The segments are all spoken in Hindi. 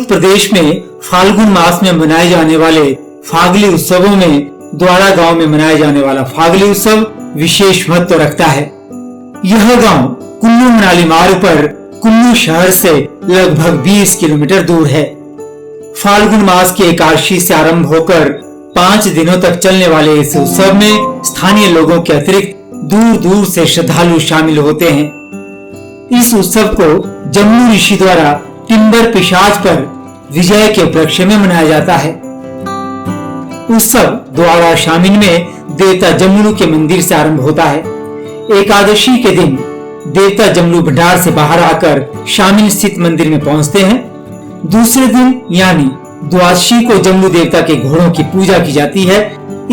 अवधूत प्रदेश में फाल्गुन मास में मनाए जाने वाले फागली उत्सवों में द्वारा गांव में मनाया जाने वाला फागली उत्सव विशेष महत्व रखता है। यह गांव कुल्लू मनाली मार्ग पर कुल्लू शहर से लगभग 20 किलोमीटर दूर है। फाल्गुन मास की एकादशी से आरंभ होकर 5 दिनों तक चलने वाले इस उत्सव में स्थानीय लोगों के अतिरिक्त दूर दूर से श्रद्धालु शामिल होते हैं। इस उत्सव को जम्मू ऋषि द्वारा टिम्बर पिशाच पर विजय के उपलक्ष्य में मनाया जाता है। उत्सव द्वारा शामिल में देवता जमलू के मंदिर से आरंभ होता है। एकादशी के दिन देवता जमलू भंडार से बाहर आकर शामिल स्थित मंदिर में पहुंचते हैं। दूसरे दिन यानी द्वादशी को जमलू देवता के घोड़ों की पूजा की जाती है।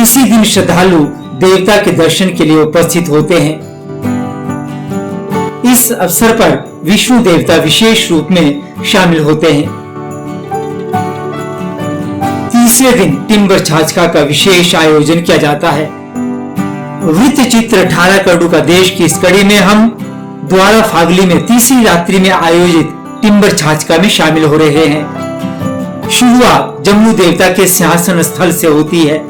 इसी दिन श्रद्धालु देवता के दर्शन के लिए उपस्थित होते हैं। इस अवसर पर विष्णु देवता विशेष रूप में शामिल होते हैं। तीसरे दिन टिम्बर छाछका का विशेष आयोजन किया जाता है। वृत्त चित्र 18 करोड़ का देश की इस कड़ी में हम द्वारा फागली में तीसरी रात्रि में आयोजित टिम्बर छाछका में शामिल हो रहे हैं। शुरुआत जम्मू देवता के सिंहासन स्थल से होती है।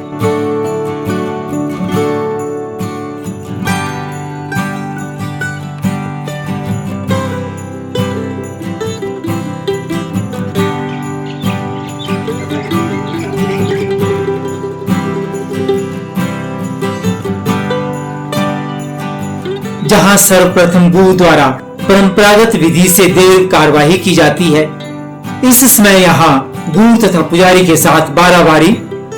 जहां सर्वप्रथम गुरु द्वारा परंपरागत विधि से देव कार्यवाही की जाती है। इस समय यहाँ गुरु तथा पुजारी के साथ 12 बारी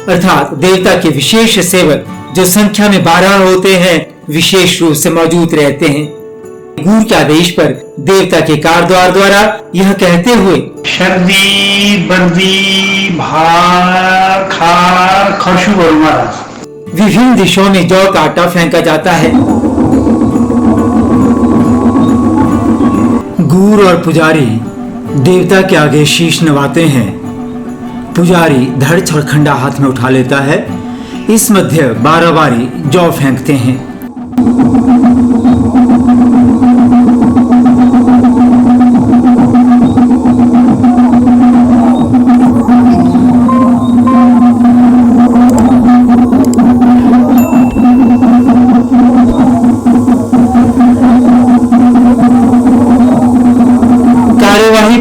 अर्थात देवता के विशेष सेवक जो संख्या में 12 होते हैं विशेष रूप से मौजूद रहते हैं। गुरु के आदेश पर देवता के कारद्वार द्वारा यह कहते हुए सर्दी बर्दी भार खार खशु विभिन्न दिशाओं में जौ का आटा फेंका जाता है। गुरु और पुजारी देवता के आगे शीश नवाते हैं। पुजारी धड़ और खंडा हाथ में उठा लेता है। इस मध्य 12 बारी जौ फेंकते हैं।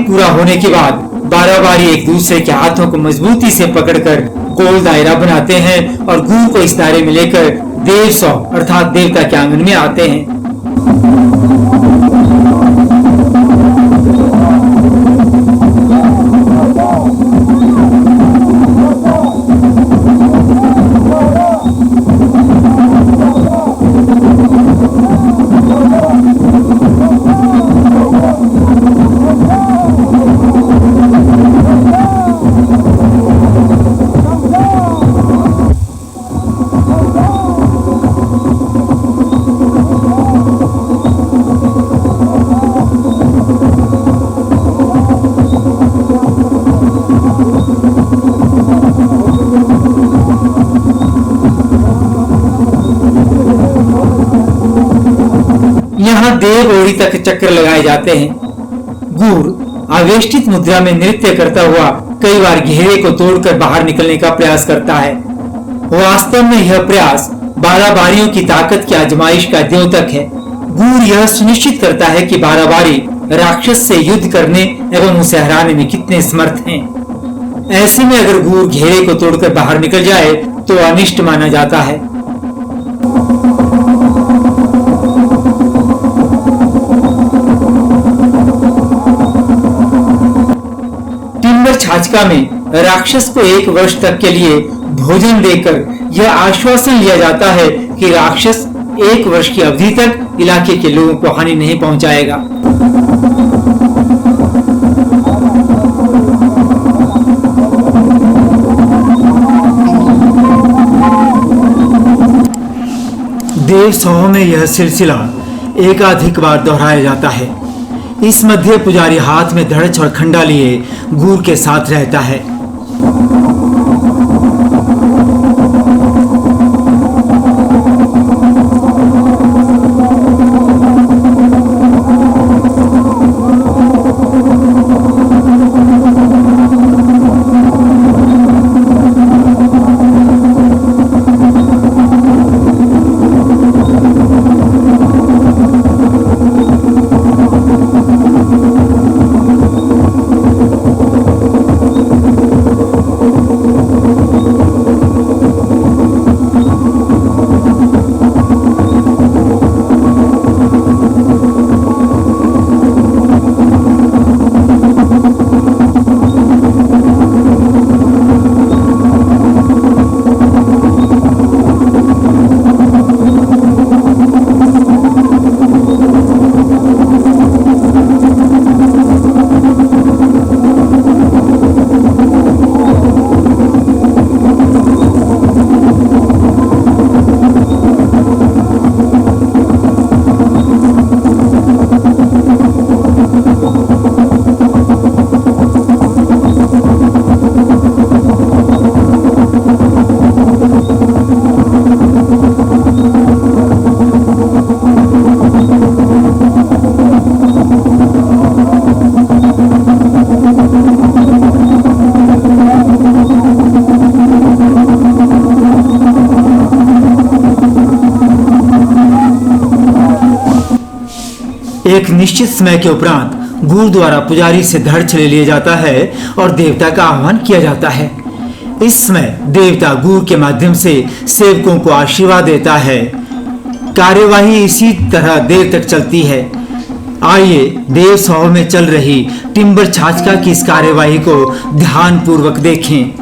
पूरा होने के बाद 12 बारी एक दूसरे के हाथों को मजबूती से पकड़कर गोल दायरा बनाते हैं और गुरु को इस दायरे में लेकर देव सौ अर्थात देवता के आंगन में आते हैं। देव ओरी तक चक्र लगाए जाते हैं। गुरु आवेष्टित मुद्रा में नृत्य करता हुआ कई बार घेरे को तोड़कर बाहर निकलने का प्रयास करता है। वास्तव में यह प्रयास 12 बारियों की ताकत की आजमाइश का द्योतक है। गुरु यह सुनिश्चित करता है कि 12 बारी राक्षस से युद्ध करने एवं उसे हराने में कितने समर्थ हैं। ऐसे में अगर गुरु घेरे को तोड़कर बाहर निकल जाए तो अनिष्ट माना जाता है। छाछका में राक्षस को 1 वर्ष तक के लिए भोजन देकर यह आश्वासन लिया जाता है कि राक्षस 1 वर्ष की अवधि तक इलाके के लोगों को हानि नहीं पहुंचाएगा। देव सौ में यह सिलसिला एकाधिक बार दोहराया जाता है। इस मध्य पुजारी हाथ में धड़च और खंडा लिए गुरु के साथ रहता है। एक निश्चित समय के उपरांत गुरु द्वारा पुजारी से धड़ ले लिया जाता है और देवता का आह्वान किया जाता है। इस समय देवता गुरु के माध्यम से सेवकों को आशीर्वाद देता है। कार्यवाही इसी तरह देर तक चलती है। आइए देव सभा में चल रही टिम्बर छाछका की इस कार्यवाही को ध्यान पूर्वक देखें।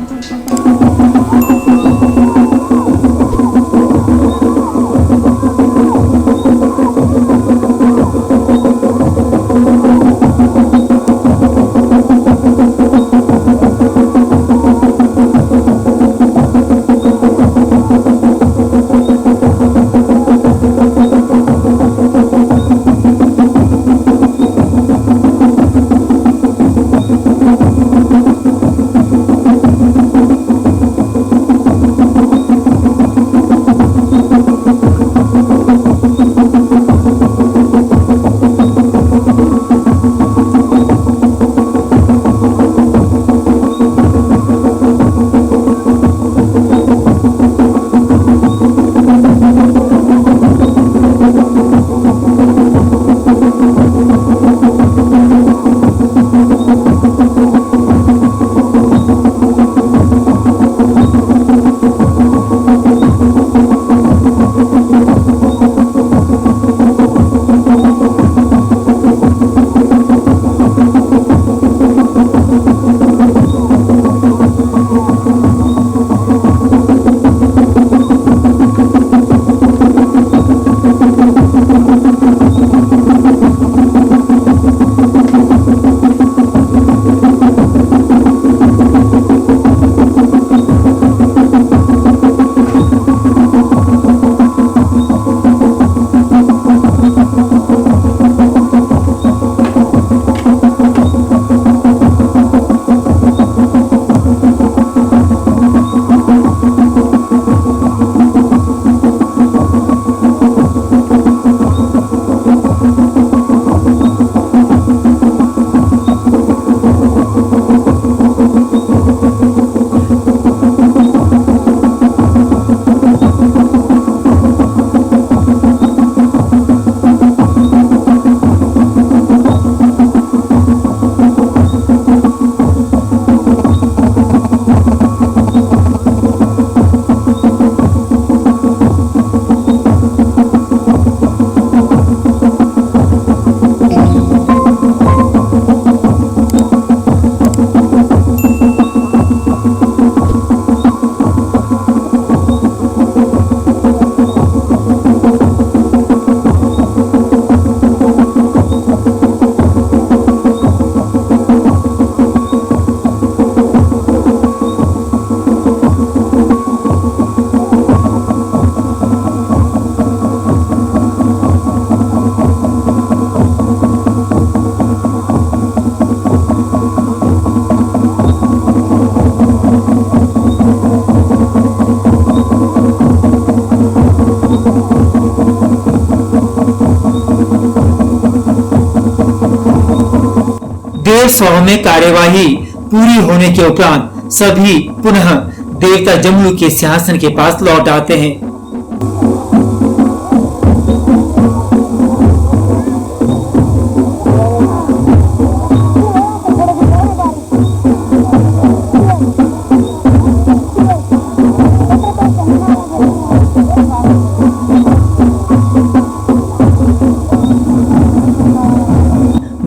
देव सभा में कार्यवाही पूरी होने के उपरांत सभी पुनः देवता जम्मू के सिंहासन के पास लौट आते हैं।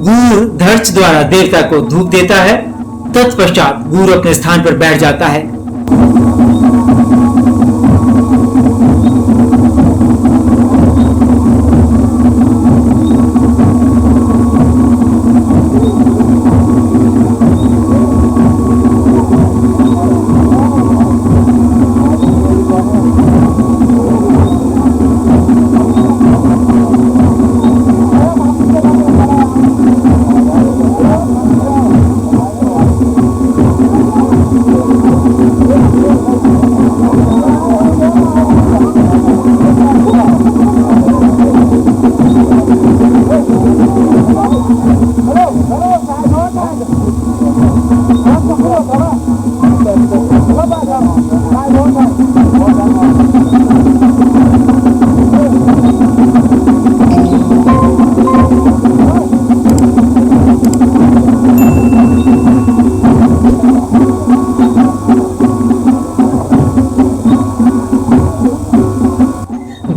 गुरु धर्च द्वारा देवता को धूप देता है। तत्पश्चात गुरु अपने स्थान पर बैठ जाता है।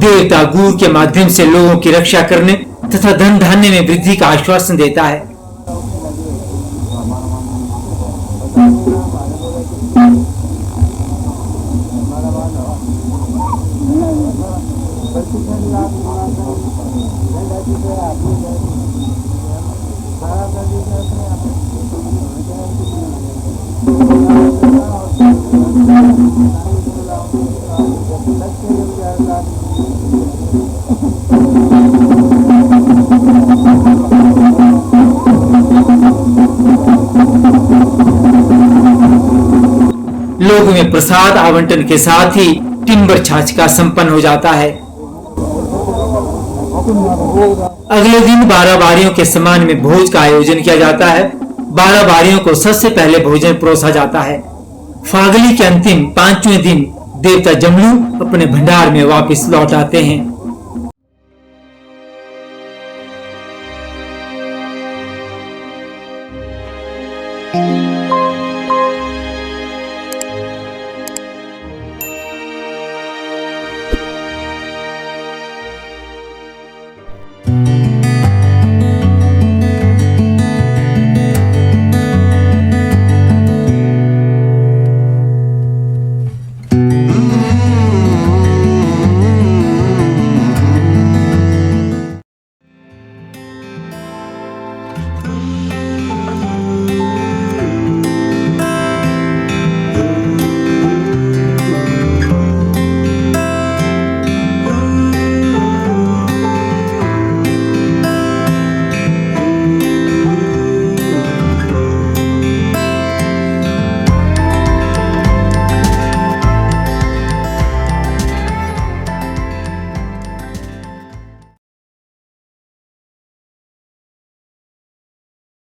देवता गुड़ के माध्यम से लोगों की रक्षा करने तथा धन धान्य में वृद्धि का आश्वासन देता है। लोगों में प्रसाद आवंटन के साथ ही टिम्बर छाछ का संपन्न हो जाता है। अगले दिन 12 बारियों के सम्मान में भोज का आयोजन किया जाता है। 12 बारियों को सबसे पहले भोजन परोसा जाता है। फागली के अंतिम 5वें दिन देवता जमलू अपने भंडार में वापस लौट आते हैं।